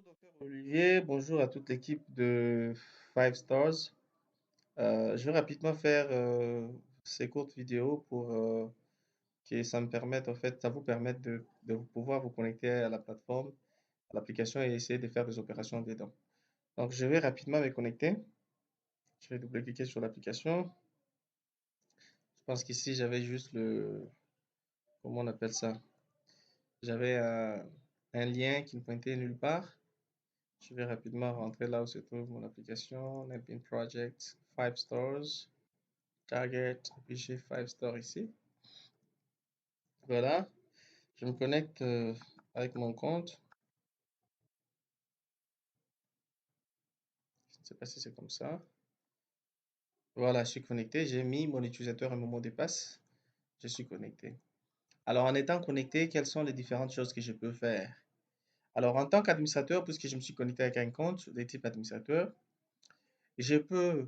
Docteur Olivier, bonjour à toute l'équipe de Five Stars. Je vais rapidement faire ces courtes vidéos pour que ça me permette, en fait, ça vous permette de pouvoir vous connecter à la plateforme, à l'application et essayer de faire des opérations dedans. Donc, je vais rapidement me connecter. Je vais double-cliquer sur l'application. Je pense qu'ici, j'avais juste comment on appelle ça? J'avais un lien qui ne pointait nulle part. Je vais rapidement rentrer là où se trouve mon application, NetBeans Project, Five Stars, Target, et puis j'ai Five Stars ici. Voilà, je me connecte avec mon compte. Je ne sais pas si c'est comme ça. Voilà, je suis connecté. J'ai mis mon utilisateur et mon mot de passe. Je suis connecté. Alors, en étant connecté, quelles sont les différentes choses que je peux faire? Alors, en tant qu'administrateur, puisque je me suis connecté avec un compte de type administrateur, je peux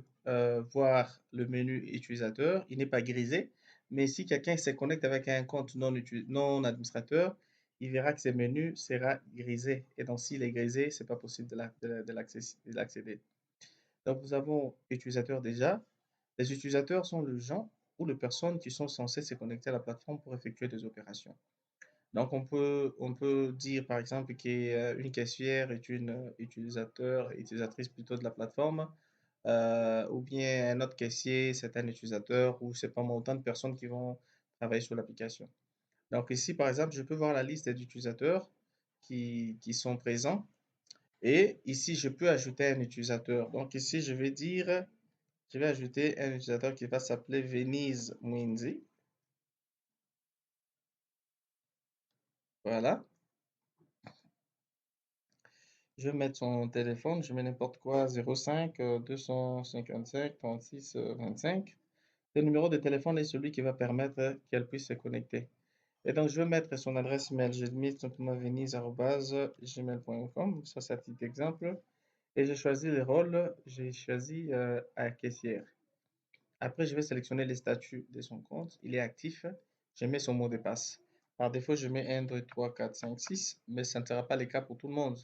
voir le menu utilisateur, il n'est pas grisé, mais si quelqu'un se connecte avec un compte non administrateur, il verra que ce menu sera grisé. Et donc, s'il est grisé, c'est pas possible de l'accéder. Donc, nous avons utilisateur déjà. Les utilisateurs sont les gens ou les personnes qui sont censées se connecter à la plateforme pour effectuer des opérations. Donc, on peut dire par exemple qu'une caissière est une utilisatrice plutôt de la plateforme, ou bien un autre caissier, c'est un utilisateur, ou c'est pas autant de personnes qui vont travailler sur l'application. Donc ici, par exemple, je peux voir la liste des utilisateurs qui sont présents. Et ici, je peux ajouter un utilisateur. Donc ici, je vais ajouter un utilisateur qui va s'appeler Venise Mwinzi. Voilà. Je vais mettre son téléphone, je mets n'importe quoi, 05 255 36 25. Le numéro de téléphone est celui qui va permettre qu'elle puisse se connecter. Et donc, je vais mettre son adresse mail. J'ai mis simplement venise@gmail.com. Ça, c'est un petit exemple. Et j'ai choisi le rôle. J'ai choisi à caissière. Après, je vais sélectionner les statuts de son compte. Il est actif. Je mets son mot de passe. Par défaut, je mets 1, 2, 3, 4, 5, 6. Mais ça ne sera pas le cas pour tout le monde.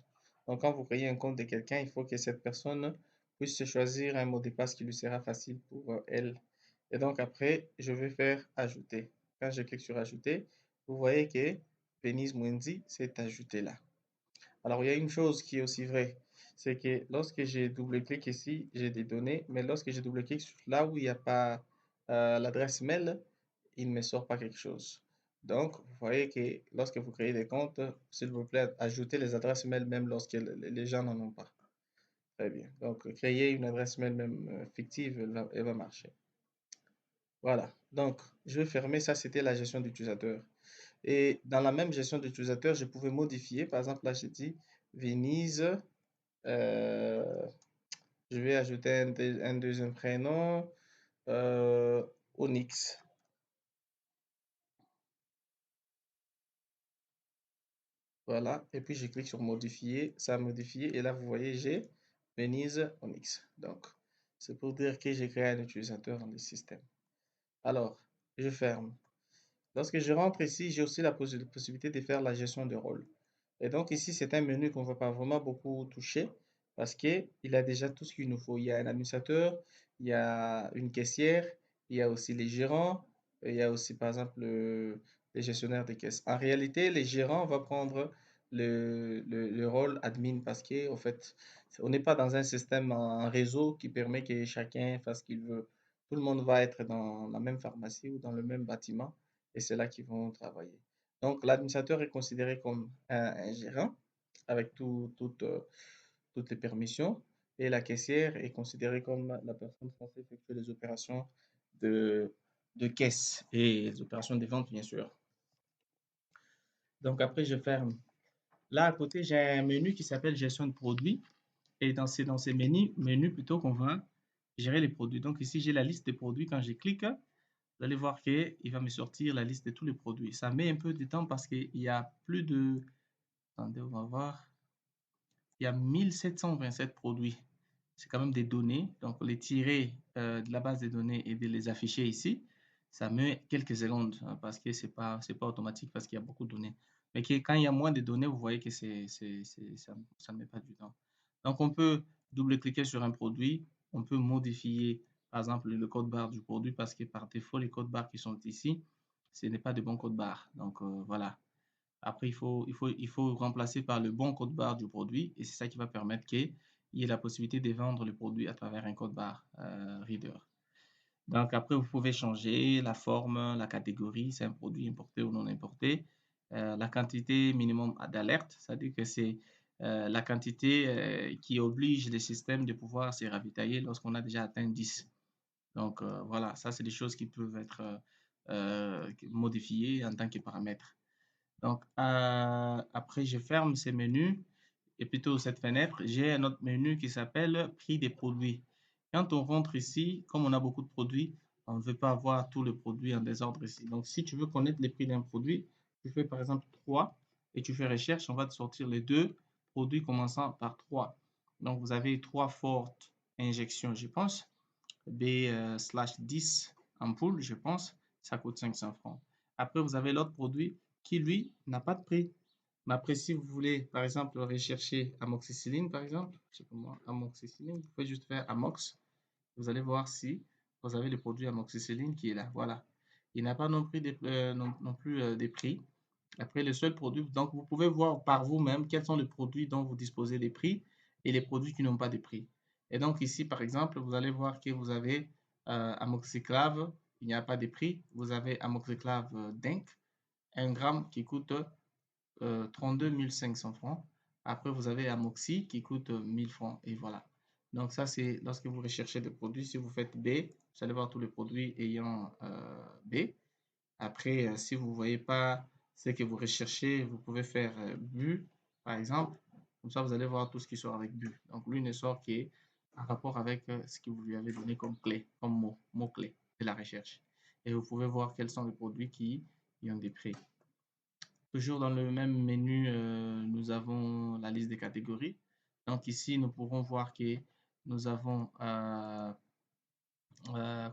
Donc, quand vous créez un compte de quelqu'un, il faut que cette personne puisse se choisir un mot de passe qui lui sera facile pour elle. Et donc, après, je vais faire ajouter. Quand je clique sur ajouter, vous voyez que Venise Mwenzi s'est ajouté là. Alors, il y a une chose qui est aussi vraie, c'est que lorsque j'ai double-clic ici, j'ai des données, mais lorsque j'ai double-clic sur là où il n'y a pas l'adresse mail, il ne me sort pas quelque chose. Donc, vous voyez que lorsque vous créez des comptes, s'il vous plaît, ajoutez les adresses mail même lorsque les gens n'en ont pas. Très bien. Donc, créer une adresse mail même fictive, elle va marcher. Voilà. Donc, je vais fermer. Ça, c'était la gestion d'utilisateur. Et dans la même gestion d'utilisateur, je pouvais modifier. Par exemple, là, j'ai dit Venise. euh, je vais ajouter un deuxième prénom. Onyx. Voilà. Et puis, je clique sur modifier. Ça a modifié. Et là, vous voyez, j'ai Venise Onyx. Donc, c'est pour dire que j'ai créé un utilisateur dans le système. Alors, je ferme. Lorsque je rentre ici, j'ai aussi la possibilité de faire la gestion de rôle. Et donc ici, c'est un menu qu'on ne va pas vraiment beaucoup toucher parce qu'il a déjà tout ce qu'il nous faut. Il y a un administrateur, il y a une caissière, il y a aussi les gérants, il y a aussi par exemple les gestionnaires des caisses. En réalité, les gérants vont prendre le rôle admin parce qu'en fait, on n'est pas dans un système en réseau qui permet que chacun fasse ce qu'il veut. Tout le monde va être dans la même pharmacie ou dans le même bâtiment et c'est là qu'ils vont travailler. Donc, l'administrateur est considéré comme un gérant avec toutes les permissions et la caissière est considérée comme la personne censée effectuer les opérations de, de caisse et les opérations de vente, bien sûr. Donc, après, je ferme. Là, à côté, j'ai un menu qui s'appelle gestion de produits et dans ces menus plutôt qu'on va gérer les produits. Donc, ici, j'ai la liste des produits. Quand je clique, vous allez voir qu'il va me sortir la liste de tous les produits. Ça met un peu de temps parce qu'il y a plus de... Attendez, on va voir. Il y a 1727 produits. C'est quand même des données. Donc, les tirer de la base des données et de les afficher ici, ça met quelques secondes hein, parce que c'est pas automatique parce qu'il y a beaucoup de données. mais quand il y a moins de données, vous voyez que ça ne met pas du temps. Donc, on peut double-cliquer sur un produit, on peut modifier, par exemple, le code barre du produit parce que par défaut, les codes barres qui sont ici, ce n'est pas de bons codes barres. Donc, voilà. Après, il faut remplacer par le bon code barre du produit et c'est ça qui va permettre qu'il y ait la possibilité de vendre le produit à travers un code barre Reader. Donc, après, vous pouvez changer la forme, la catégorie, c'est un produit importé ou non importé. La quantité minimum d'alerte, c'est-à-dire que c'est la quantité qui oblige les systèmes de pouvoir se ravitailler lorsqu'on a déjà atteint 10. Donc, voilà, ça, c'est des choses qui peuvent être modifiées en tant que paramètres. Donc, après, je ferme ces menus et plutôt cette fenêtre, j'ai un autre menu qui s'appelle prix des produits. Quand on rentre ici, comme on a beaucoup de produits, on ne veut pas avoir tous les produits en désordre ici. Donc, si tu veux connaître les prix d'un produit, tu fais par exemple 3 et tu fais recherche, on va te sortir les deux produits commençant par 3. Donc, vous avez 3 fortes injections, je pense. B/10 ampoules, je pense. Ça coûte 500 francs. Après, vous avez l'autre produit qui, lui, n'a pas de prix. Mais après, si vous voulez, par exemple, rechercher amoxicilline, par exemple, je sais pas moi, amoxicilline, vous pouvez juste faire amox. Vous allez voir si vous avez le produit amoxicilline qui est là. Voilà. Il n'a pas non plus des prix. Après, le seul produit, donc vous pouvez voir par vous-même quels sont les produits dont vous disposez des prix et les produits qui n'ont pas de prix. Et donc ici, par exemple, vous allez voir que vous avez amoxiclave, il n'y a pas de prix. Vous avez amoxiclave Denk, 1 gramme qui coûte 32 500 francs. Après, vous avez Amoxy qui coûte 1000 francs. Et voilà. Donc, ça, c'est lorsque vous recherchez des produits. Si vous faites B, vous allez voir tous les produits ayant B. Après, si vous ne voyez pas ce que vous recherchez, vous pouvez faire BU, par exemple. Comme ça, vous allez voir tout ce qui sort avec BU. Donc, lui ne sort qui est en rapport avec ce que vous lui avez donné comme clé, comme mot-clé de la recherche. Et vous pouvez voir quels sont les produits qui ont des prix. Toujours dans le même menu, nous avons la liste des catégories. Donc ici, nous pourrons voir que nous avons, comment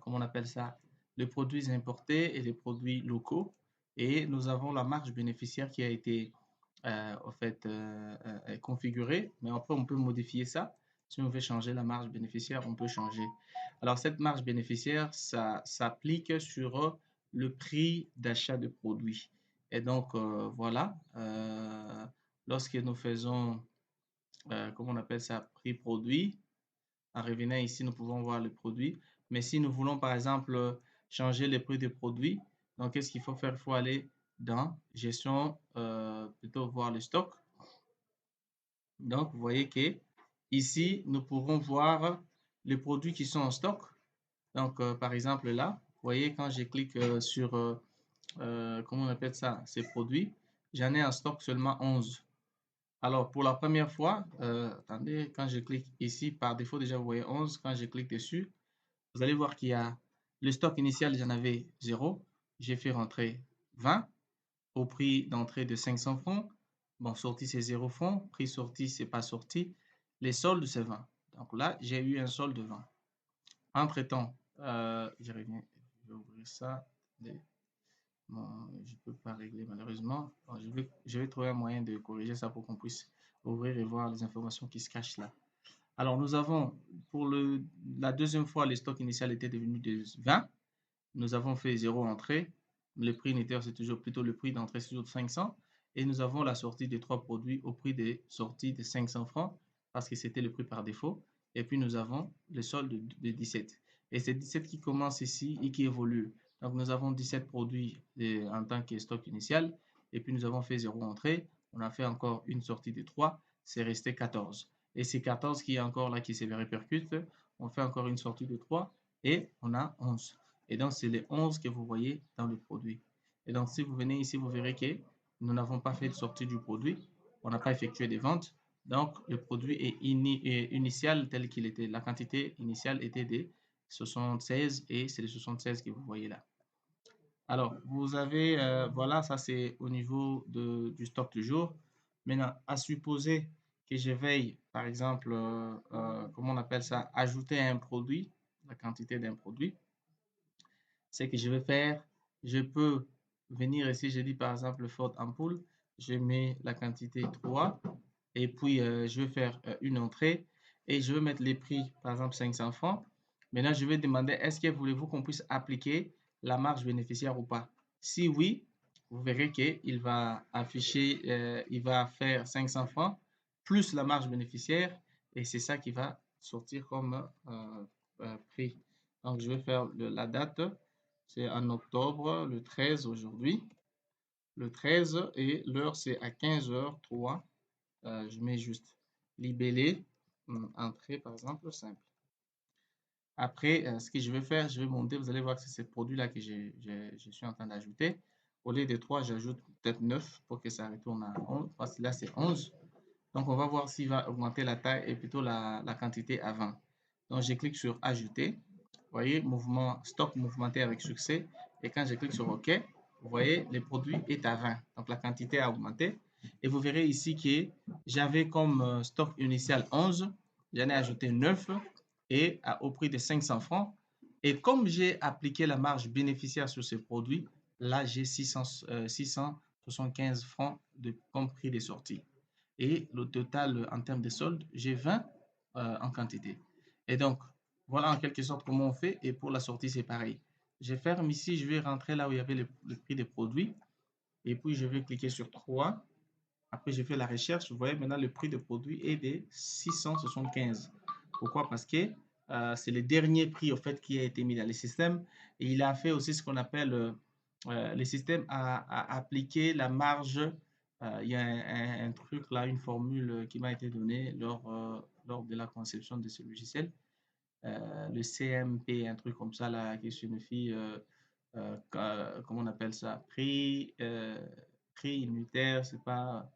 on appelle ça, les produits importés et les produits locaux. Et nous avons la marge bénéficiaire qui a été en fait configurée. Mais après, on peut modifier ça. Si on veut changer la marge bénéficiaire, on peut changer. Alors cette marge bénéficiaire, ça s'applique sur le prix d'achat de produits. Et donc, voilà, lorsque nous faisons, comment on appelle ça, prix produit, en revenant ici, nous pouvons voir le produit. Mais si nous voulons, par exemple, changer le prix des produits, donc qu'est-ce qu'il faut faire? Il faut aller dans gestion, plutôt voir le stock. Donc, vous voyez que ici, nous pourrons voir les produits qui sont en stock. Donc, par exemple, là, vous voyez, quand je clique sur comment on appelle ça, ces produits, j'en ai en stock seulement 11. Alors, pour la première fois, attendez, quand je clique ici, par défaut, déjà, vous voyez 11. Quand je clique dessus, vous allez voir qu'il y a le stock initial, j'en avais 0. J'ai fait rentrer 20 au prix d'entrée de 500 francs. Bon, sortie, c'est 0 francs. Prix sorti, c'est pas sorti. Les soldes, c'est 20. Donc là, j'ai eu un solde de 20. Entre-temps, je reviens, je vais ouvrir ça. Bon, je ne peux pas régler malheureusement. Bon, je vais trouver un moyen de corriger ça pour qu'on puisse ouvrir et voir les informations qui se cachent là. Alors, nous avons, pour la deuxième fois, le stock initial était devenu de 20. Nous avons fait 0 entrée. Le prix unitaire, c'est toujours plutôt le prix d'entrée, c'est toujours de 500. Et nous avons la sortie des 3 produits au prix des sorties de 500 francs parce que c'était le prix par défaut. Et puis, nous avons le solde de 17. Et c'est 17 qui commence ici et qui évolue. Donc, nous avons 17 produits en tant que stock initial. Et puis, nous avons fait 0 entrée. On a fait encore une sortie de 3. C'est resté 14. Et c'est 14 qui est encore là qui se répercute. On fait encore une sortie de 3 et on a 11. Et donc, c'est les 11 que vous voyez dans le produit. Et donc, si vous venez ici, vous verrez que nous n'avons pas fait de sortie du produit. On n'a pas effectué des ventes. Donc, le produit est initial tel qu'il était. La quantité initiale était de 76 et c'est les 76 que vous voyez là. Alors, vous avez, voilà, ça c'est au niveau du stock du jour. Maintenant, à supposer que je veuille, par exemple, comment on appelle ça, ajouter un produit, la quantité d'un produit, c'est que je vais faire, je peux venir ici, je dis par exemple Ford Ampoule, je mets la quantité 3 et puis je vais faire une entrée et je vais mettre les prix, par exemple 500 francs. Maintenant, je vais demander est-ce que voulez-vous qu'on puisse appliquer la marge bénéficiaire ou pas? Si oui, vous verrez qu'il va afficher, il va faire 500 francs plus la marge bénéficiaire et c'est ça qui va sortir comme prix. Donc, je vais faire la date, c'est en octobre, le 13 aujourd'hui, le 13 et l'heure c'est à 15h03. Je mets juste libellé, entrée par exemple, simple. Après, ce que je vais faire, je vais monter, vous allez voir que c'est ce produit-là que je suis en train d'ajouter. Au lieu de 3, j'ajoute peut-être 9 pour que ça retourne à 11, parce que là c'est 11. Donc on va voir s'il va augmenter la taille et plutôt la quantité à 20. Donc je clique sur ajouter. Vous voyez, mouvement, stock mouvementé avec succès. Et quand je clique sur OK, vous voyez, le produit est à 20. Donc la quantité a augmenté. Et vous verrez ici que j'avais comme stock initial 11. J'en ai ajouté 9 et au prix de 500 francs. Et comme j'ai appliqué la marge bénéficiaire sur ce produit, là j'ai 675 francs comme prix de sortie. Et le total en termes de solde, j'ai 20 en quantité. Et donc, voilà en quelque sorte comment on fait. Et pour la sortie, c'est pareil. Je ferme ici, je vais rentrer là où il y avait le prix des produits. Et puis, je vais cliquer sur 3. Après, je fais la recherche. Vous voyez, maintenant, le prix de produit est de 675. Pourquoi? Parce que c'est le dernier prix, au fait, qui a été mis dans le système. Et il a fait aussi ce qu'on appelle, le système a appliqué la marge. Il y a un truc là, une formule qui m'a été donnée lors de la conception de ce logiciel. Le CMP, un truc comme ça, là, qui signifie, comment on appelle ça? Prix unitaire, c'est pas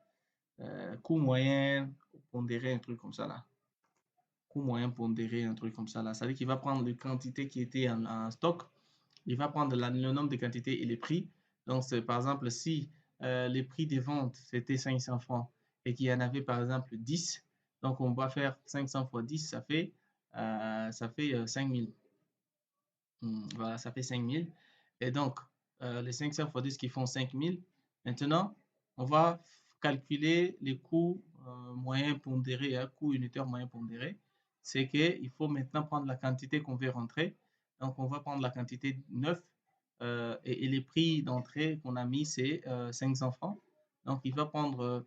coût moyen pondéré, un truc comme ça là. Coût moyen pondéré, un truc comme ça là. Ça veut dire qu'il va prendre les quantités qui étaient en stock, il va prendre le nombre de quantités et les prix. Donc, par exemple, si les prix des ventes c'était 500 francs et qu'il y en avait par exemple 10, donc on va faire 500 fois 10, ça fait 5000. Voilà, ça fait 5000. Et donc, les 500 fois 10 qui font 5000. Maintenant, on va calculer les coûts moyens pondérés, un coût unitaire moyen pondéré. C'est qu'il faut maintenant prendre la quantité qu'on veut rentrer. Donc, on va prendre la quantité 9 et les prix d'entrée qu'on a mis, c'est 500 francs. Donc, il va prendre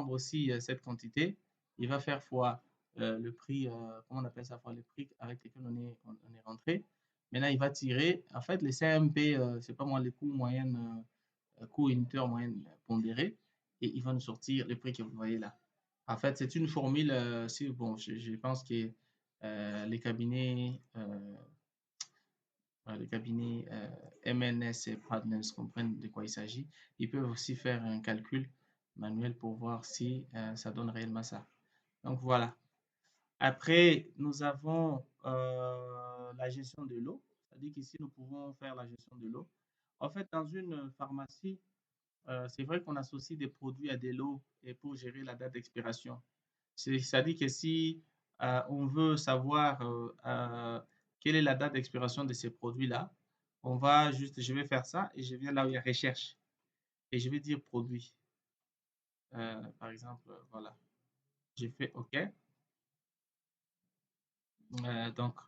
aussi cette quantité. Il va faire fois le prix, comment on appelle ça, fois le prix avec lequel on est rentré. Maintenant, il va tirer. En fait, les CMP, c'est pas moi, les coûts moyennes, coûts unitaires moyennes pondérés. Et il va nous sortir le prix que vous voyez là. En fait, c'est une formule. Bon, je pense que les cabinets MNS et Partners comprennent de quoi il s'agit. Ils peuvent aussi faire un calcul manuel pour voir si ça donne réellement ça. Donc voilà. Après, nous avons la gestion de l'eau. C'est-à-dire qu'ici, nous pouvons faire la gestion de l'eau. En fait, dans une pharmacie, c'est vrai qu'on associe des produits à des lots et pour gérer la date d'expiration. C'est-à-dire que si on veut savoir quelle est la date d'expiration de ces produits-là, on va juste, je vais faire ça et je viens là où il y a recherche et je vais dire produit. Par exemple, voilà. J'ai fait OK. Donc,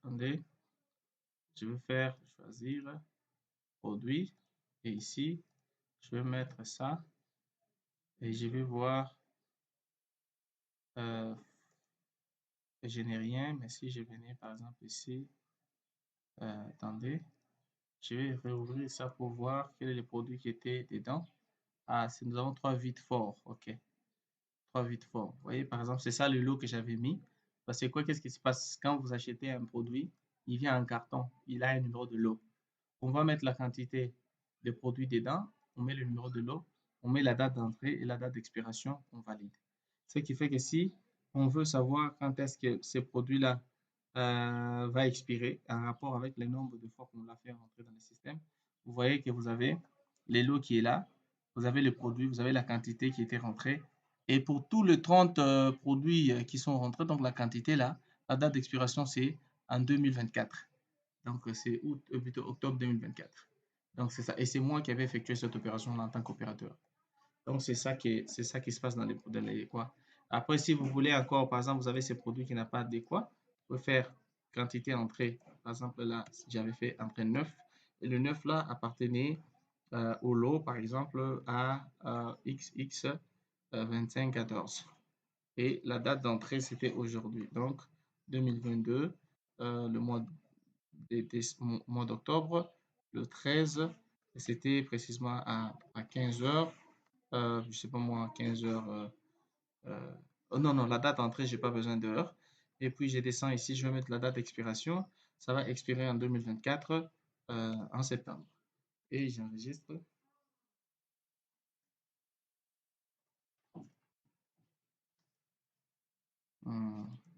attendez. Je vais faire choisir produit et ici, je vais mettre ça et je vais voir, euh, je n'ai rien, mais si je venais par exemple ici, attendez, je vais réouvrir ça pour voir quel est le produit qui était dedans. Ah, nous avons trois vides forts, ok, trois vides forts. Vous voyez, par exemple, c'est ça le lot que j'avais mis. Parce que quoi, qu'est-ce qui se passe quand vous achetez un produit? Il vient en carton, il a un numéro de lot. On va mettre la quantité de produits dedans, on met le numéro de lot, on met la date d'entrée et la date d'expiration, on valide. Ce qui fait que si on veut savoir quand est-ce que ce produit-là va expirer en rapport avec le nombre de fois qu'on l'a fait rentrer dans le système, vous voyez que vous avez les lots qui est là, vous avez le produit, vous avez la quantité qui était rentrée. Et pour tous les 30 produits qui sont rentrés, donc la quantité là, la date d'expiration c'est en 2024. Donc, c'est plutôt octobre 2024. Donc, c'est ça. Et c'est moi qui avais effectué cette opération-là en tant qu'opérateur. Donc, c'est ça qui se passe dans les quoi. Après, si vous voulez encore, par exemple, vous avez ces produits qui n'ont pas adéquat, vous pouvez faire quantité entrée. Par exemple, là, j'avais fait entrée 9. Et le 9 là appartenait au lot, par exemple, à XX 2514. Et la date d'entrée, c'était aujourd'hui. Donc, 2022, le mois d'octobre, le 13, c'était précisément à 15 heures. Je sais pas moi, 15 heures. Oh non, non, la date d'entrée, j'ai pas besoin d'heure. Et puis, je descends ici, je vais mettre la date d'expiration. Ça va expirer en 2024, en septembre. Et j'enregistre.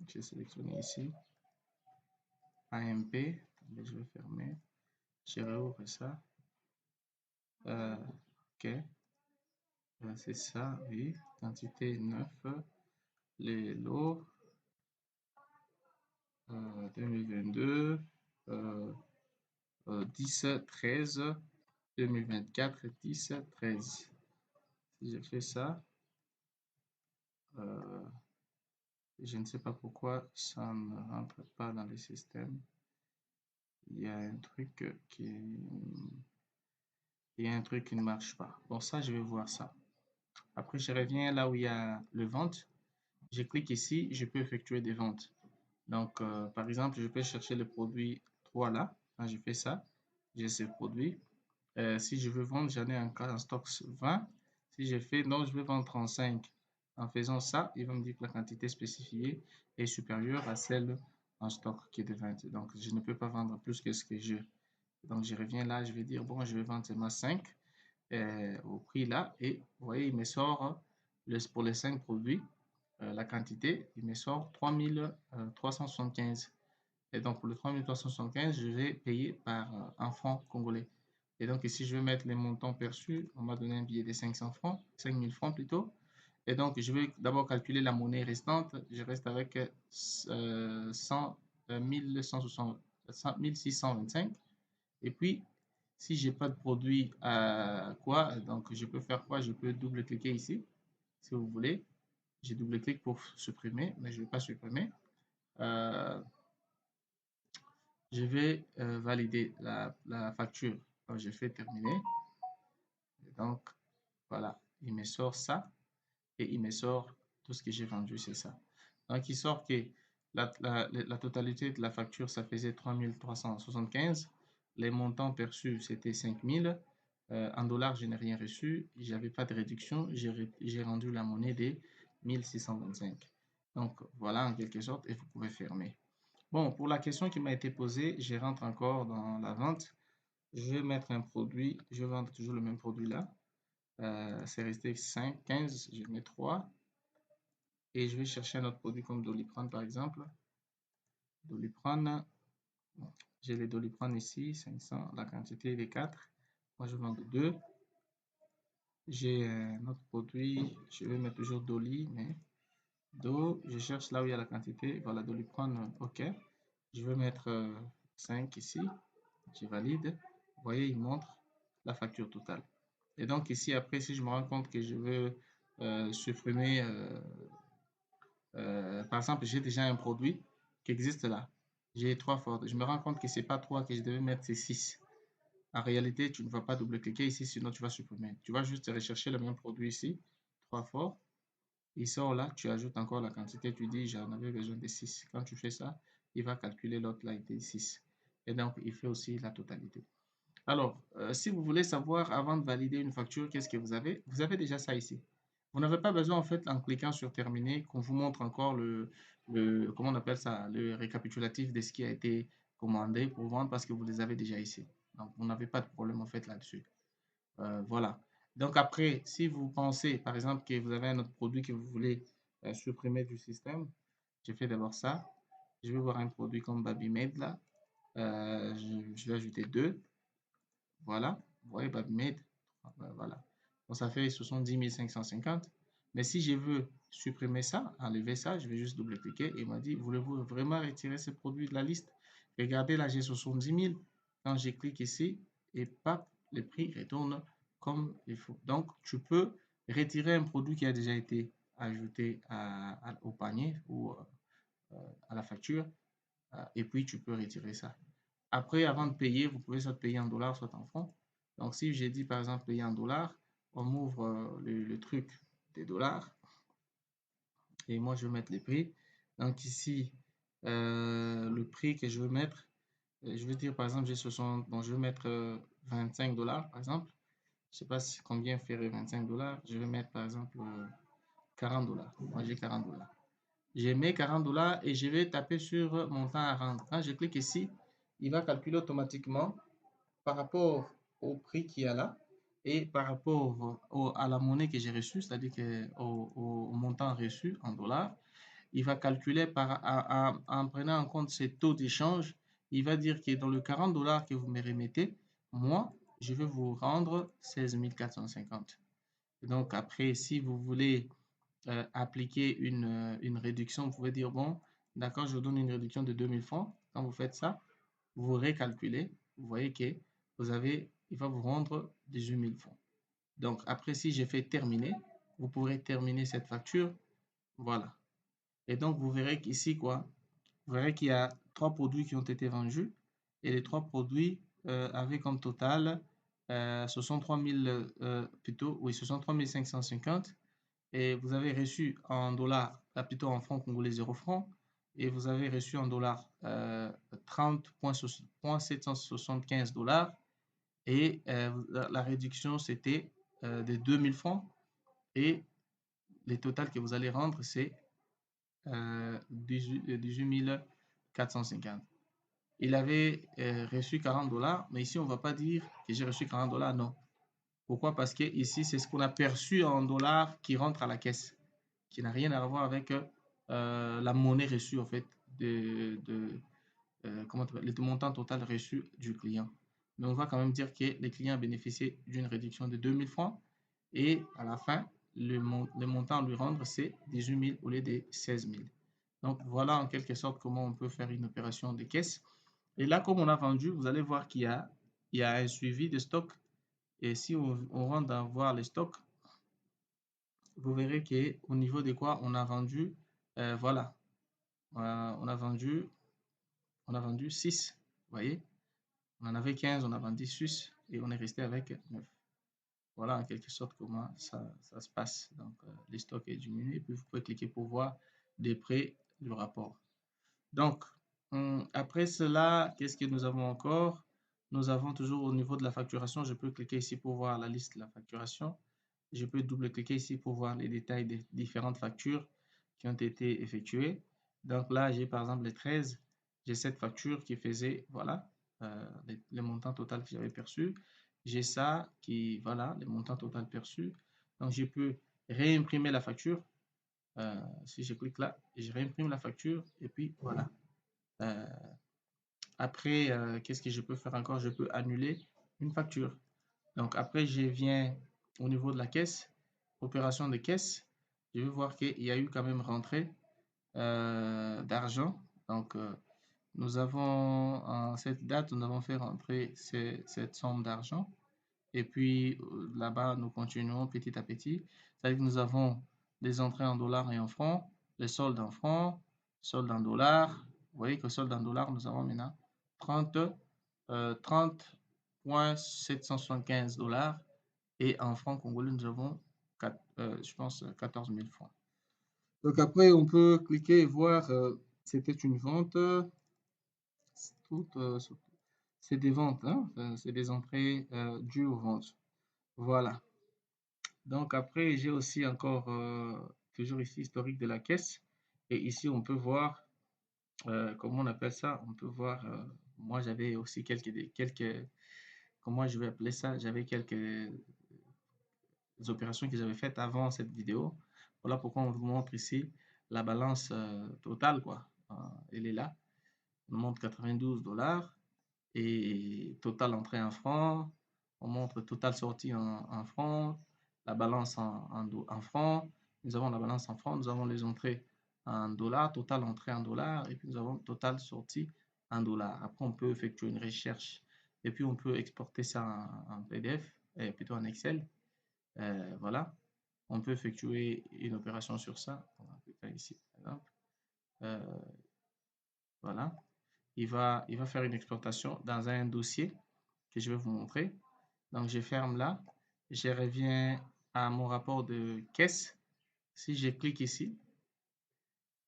J'ai sélectionné ici AMP. Attendez, je vais fermer. Je réouvre ça. OK. C'est ça, oui. Quantité 9. Les lots 2022. 10, 13, 2024, 10, 13. Si je fais ça, euh, je ne sais pas pourquoi ça ne rentre pas dans le système. Il y a un truc il y a un truc qui ne marche pas. Bon, ça, je vais voir ça. Après, je reviens là où il y a le vente. Je clique ici, je peux effectuer des ventes. Donc, par exemple, je peux chercher le produit 3 là. Quand je fais ça, j'ai ce produit. Si je veux vendre, j'en ai en stock 20. Si je fais non, je veux vendre 35. En faisant ça, il va me dire que la quantité spécifiée est supérieure à celle en stock qui est de 20. Donc, je ne peux pas vendre plus que ce que j'ai. Donc, je reviens là, je vais dire, bon, je vais vendre seulement 5 au prix là. Et vous voyez, il me sort pour les 5 produits, la quantité, il me sort 3375. Et donc, pour le 3375, je vais payer en francs congolais. Et donc, ici, je vais mettre les montants perçus. On m'a donné un billet de 500 francs, 5000 francs plutôt. Et donc, je vais d'abord calculer la monnaie restante. Je reste avec 1625. Et puis, si j'ai pas de produit donc je peux faire quoi? Je peux double-cliquer ici, si vous voulez. J'ai double-clic pour supprimer, mais je ne vais pas supprimer. Euh, je vais valider la facture. Donc, je fais terminer. Et donc, voilà, il me sort ça et il me sort tout ce que j'ai vendu, c'est ça. Donc, il sort que la totalité de la facture, ça faisait 3375. Les montants perçus, c'était 5000. En dollars, je n'ai rien reçu. J'avais pas de réduction. J'ai rendu la monnaie des 1625. Donc, voilà en quelque sorte et vous pouvez fermer. Bon, pour la question qui m'a été posée, je rentre encore dans la vente. Je vais mettre un produit. Je vais vendre toujours le même produit là. C'est resté 5, 15. Je mets 3. Et je vais chercher un autre produit comme Doliprane par exemple. Doliprane, j'ai les Doliprane ici, 500, la quantité est 4. Moi je vends 2. J'ai un autre produit, je vais mettre toujours Doli, mais je cherche là où il y a la quantité. Voilà, Doliprane, ok. Je vais mettre 5 ici, je valide. Vous voyez, il montre la facture totale. Et donc ici, après, si je me rends compte que je veux supprimer par exemple, j'ai déjà un produit qui existe là. J'ai 3 fois. Je me rends compte que c'est pas 3 que je devais mettre, c'est 6. En réalité, tu ne vas pas double-cliquer ici, sinon tu vas supprimer. Tu vas juste rechercher le même produit ici, 3 fois. Il sort là, tu ajoutes encore la quantité, tu dis j'en avais besoin de 6. Quand tu fais ça, il va calculer l'autre là était 6. Et donc, il fait aussi la totalité. Alors, si vous voulez savoir avant de valider une facture, qu'est-ce que vous avez déjà ça ici. Vous n'avez pas besoin, en fait, en cliquant sur terminer, qu'on vous montre encore comment on appelle ça, le récapitulatif de ce qui a été commandé pour vendre parce que vous les avez déjà ici. Donc, vous n'avez pas de problème, en fait, là-dessus. Voilà. Donc, après, si vous pensez, par exemple, que vous avez un autre produit que vous voulez supprimer du système, je fais d'abord ça. Je vais voir un produit comme Babymede, là. Je vais ajouter 2. Voilà, vous voyez, Babymede, voilà. Donc ça fait 70 550. Mais si je veux supprimer ça, enlever ça, je vais juste double-cliquer et il m'a dit, voulez-vous vraiment retirer ce produit de la liste? Regardez là, j'ai 70 000. Quand je clique ici, et paf, les prix retournent comme il faut. Donc, tu peux retirer un produit qui a déjà été ajouté au panier ou à la facture et puis tu peux retirer ça. Après, avant de payer, vous pouvez soit payer en dollars, soit en francs. Donc, si j'ai dit par exemple payer en dollars, on m'ouvre le truc des dollars et moi je vais mettre les prix. Donc, ici, le prix que je veux mettre, je veux dire par exemple, j'ai 60, bon, je vais mettre 25 dollars par exemple. Je ne sais pas combien ferait 25 dollars. Je vais mettre par exemple 40 dollars. Moi, j'ai 40 dollars. J'ai mis 40 dollars et je vais taper sur mon temps à rendre. Quand je clique ici, il va calculer automatiquement par rapport au prix qu'il y a là et par rapport à la monnaie que j'ai reçue, c'est-à-dire au montant reçu en dollars. Il va calculer en prenant en compte ces taux d'échange. Il va dire que dans le 40 dollars que vous me remettez, moi, je vais vous rendre 16 450. Donc après, si vous voulez appliquer une réduction, vous pouvez dire, bon, d'accord, je vous donne une réduction de 2000 francs. Quand vous faites ça, vous récalculez, vous voyez que il va vous rendre 18 000 francs. Donc après, si j'ai fait terminer, vous pourrez terminer cette facture. Voilà. Et donc, vous verrez qu'ici, quoi, vous verrez qu'il y a trois produits qui ont été vendus et les trois produits avaient comme total 63 000, plutôt, oui, 63 550 et vous avez reçu en dollars, plutôt en francs congolais 0 francs, et vous avez reçu en dollars 30,775 dollars, et la réduction c'était de 2000 francs, et le total que vous allez rendre c'est 18 450. Il avait reçu 40 dollars, mais ici on ne va pas dire que j'ai reçu 40 dollars, non. Pourquoi? Parce que ici c'est ce qu'on a perçu en dollars qui rentre à la caisse, qui n'a rien à voir avec la monnaie reçue en fait le montant total reçu du client. Mais on va quand même dire que le client a bénéficié d'une réduction de 2000 francs et à la fin, le montant à lui rendre, c'est 18 000 au lieu de 16 000. Donc voilà en quelque sorte comment on peut faire une opération de caisse. Et là, comme on a vendu, vous allez voir il y a un suivi de stock. Et si on rentre dans voir les stocks, vous verrez qu'au niveau de quoi on a vendu, voilà, on a vendu 6, vous voyez, on en avait 15, on a vendu 6 et on est resté avec 9. Voilà en quelque sorte comment ça se passe. Donc, les stocks est diminué et puis vous pouvez cliquer pour voir de près le rapport. Donc, après cela, qu'est-ce que nous avons encore? Nous avons toujours au niveau de la facturation, je peux cliquer ici pour voir la liste de la facturation. Je peux double-cliquer ici pour voir les détails des différentes factures qui ont été effectuées. Donc là, j'ai par exemple les 13, j'ai cette facture qui faisait, voilà, le montant total que j'avais perçu. J'ai ça qui, voilà, le montant total perçu. Donc je peux réimprimer la facture. Si je clique là, je réimprime la facture et puis voilà. Euh, Après, qu'est-ce que je peux faire encore? Je peux annuler une facture. Donc après, je viens au niveau de la caisse, opération de caisse. Je vais voir qu'il y a eu quand même rentrée d'argent. Donc nous avons, en cette date, nous avons fait rentrer cette somme d'argent. Et puis là-bas, nous continuons petit à petit. C'est-à-dire que nous avons les entrées en dollars et en francs, les soldes en francs, soldes en dollars. Vous voyez que solde en dollars, nous avons maintenant 30,775 dollars. Et en francs congolais, nous avons, je pense, 14 000 francs. Donc après, on peut cliquer et voir, c'était une vente. C'est des ventes, hein, c'est des entrées dues aux ventes. Voilà. Donc après, j'ai aussi encore, toujours ici, historique de la caisse. Et ici, on peut voir, comment on appelle ça? On peut voir, moi j'avais aussi comment je vais appeler ça? J'avais quelques opérations que j'avais faites avant cette vidéo. Voilà pourquoi on vous montre ici la balance totale, quoi. Elle est là. On montre 92 dollars et total entrée en francs. On montre total sortie en francs, la balance en francs. Nous avons la balance en francs, nous avons les entrées en dollars, total entrée en dollars, et puis nous avons total sortie en dollars. Après, on peut effectuer une recherche Et puis, on peut exporter ça en PDF, plutôt en Excel. Voilà. On peut effectuer une opération sur ça. On va cliquer ici, par exemple. Euh, voilà. Il va faire une exportation dans un dossier que je vais vous montrer. Donc, je ferme là. Je reviens à mon rapport de caisse. Si je clique ici,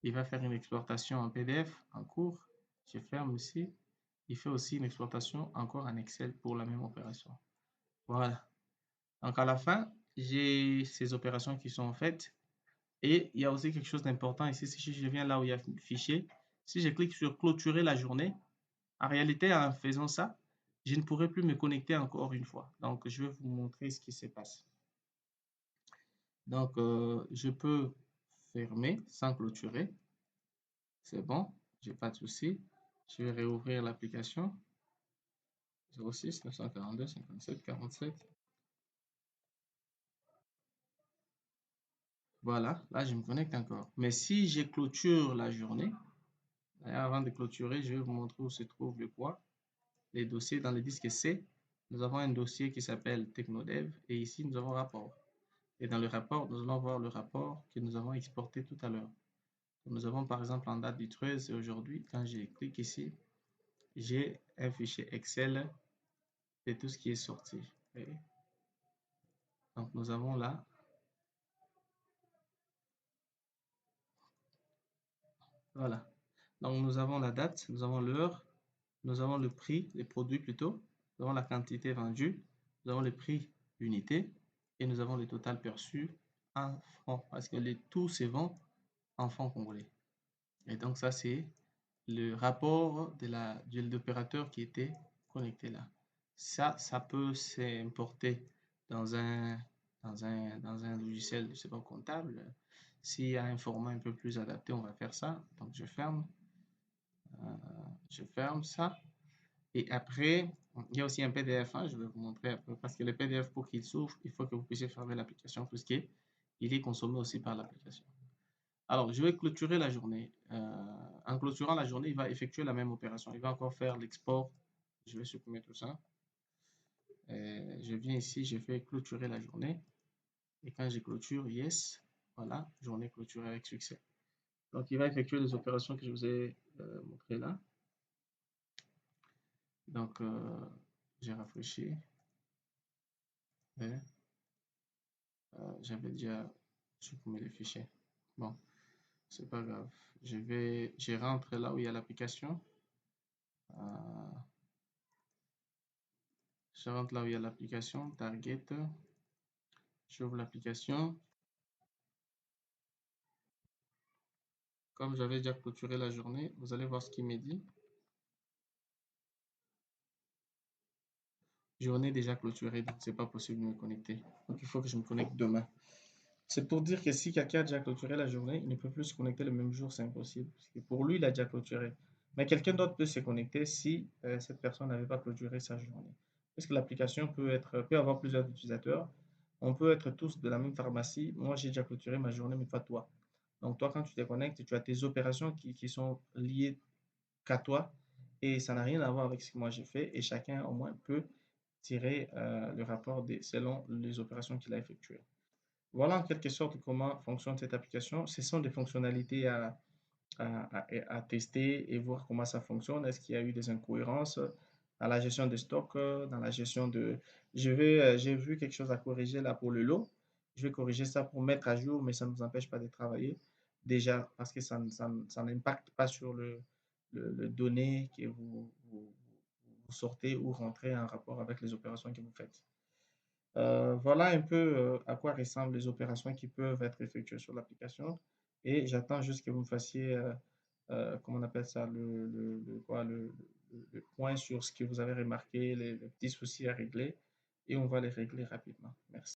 il va faire une exportation en PDF en cours. Je ferme ici. Il fait aussi une exportation encore en Excel pour la même opération. Voilà. Donc, à la fin, j'ai ces opérations qui sont faites. Et il y a aussi quelque chose d'important ici. Si je viens là où il y a fichier, si je clique sur clôturer la journée, en réalité, en faisant ça, je ne pourrai plus me connecter encore une fois. Donc, je vais vous montrer ce qui se passe. Donc, je peux fermer sans clôturer. C'est bon, j'ai pas de souci. Je vais réouvrir l'application. 06 942 57 47. Voilà, là, je me connecte encore. Mais si je clôture la journée, avant de clôturer, je vais vous montrer où se trouve le quoi. Les dossiers dans le disque C. Nous avons un dossier qui s'appelle Technodev et ici, nous avons rapport. Et dans le rapport, nous allons voir le rapport que nous avons exporté tout à l'heure. Nous avons par exemple en date du 13 et aujourd'hui, quand je clique ici, j'ai un fichier Excel de tout ce qui est sorti. Donc nous avons là, voilà. Donc nous avons la date, nous avons l'heure, nous avons le prix, les produits plutôt, nous avons la quantité vendue, nous avons le prix unité et nous avons le total perçu en francs parce que tout se vend en francs congolais. Et donc ça c'est le rapport de l'opérateur qui était connecté là. Ça peut s'importer dans un logiciel, je sais pas, comptable. S'il y a un format un peu plus adapté, on va faire ça. Donc je ferme ça. Et après, il y a aussi un PDF, hein, je vais vous montrer un peu, parce que le PDF, pour qu'il s'ouvre, il faut que vous puissiez fermer l'application, puisqu'il est consommé aussi par l'application. Alors, je vais clôturer la journée. En clôturant la journée, il va effectuer la même opération. Il va encore faire l'export. Je vais supprimer tout ça. Je viens ici, je fais clôturer la journée. Et quand je clôture, yes, voilà, journée clôturée avec succès. Donc, il va effectuer les opérations que je vous ai montrées là. Donc, j'ai rafraîchi. J'avais déjà supprimé les fichiers. Bon, c'est pas grave. Je rentre là où il y a l'application. Euh, je rentre là où il y a l'application, Target. J'ouvre l'application. Comme j'avais déjà clôturé la journée, vous allez voir ce qu'il me dit. Journée déjà clôturée, donc c'est pas possible de me connecter. Donc il faut que je me connecte demain. C'est pour dire que si quelqu'un a déjà clôturé la journée, il ne peut plus se connecter le même jour, c'est impossible. Parce que pour lui, il a déjà clôturé. Mais quelqu'un d'autre peut se connecter si cette personne n'avait pas clôturé sa journée. Parce que l'application peut avoir plusieurs utilisateurs. On peut être tous de la même pharmacie. Moi, j'ai déjà clôturé ma journée, mais pas toi. Donc toi, quand tu te connectes, tu as tes opérations qui sont liées qu'à toi et ça n'a rien à voir avec ce que moi j'ai fait et chacun au moins peut tirer le rapport selon les opérations qu'il a effectuées. Voilà en quelque sorte comment fonctionne cette application. Ce sont des fonctionnalités à tester et voir comment ça fonctionne. Est-ce qu'il y a eu des incohérences dans la gestion de stock, dans la gestion de... j'ai vu quelque chose à corriger là pour le lot. Je vais corriger ça pour mettre à jour, mais ça ne nous empêche pas de travailler. Déjà, parce que ça n'impacte pas sur le données que vous sortez ou rentrez en rapport avec les opérations que vous faites. Voilà un peu à quoi ressemblent les opérations qui peuvent être effectuées sur l'application. Et j'attends juste que vous me fassiez, comment on appelle ça, le point sur ce que vous avez remarqué, les petits soucis à régler. Et on va les régler rapidement. Merci.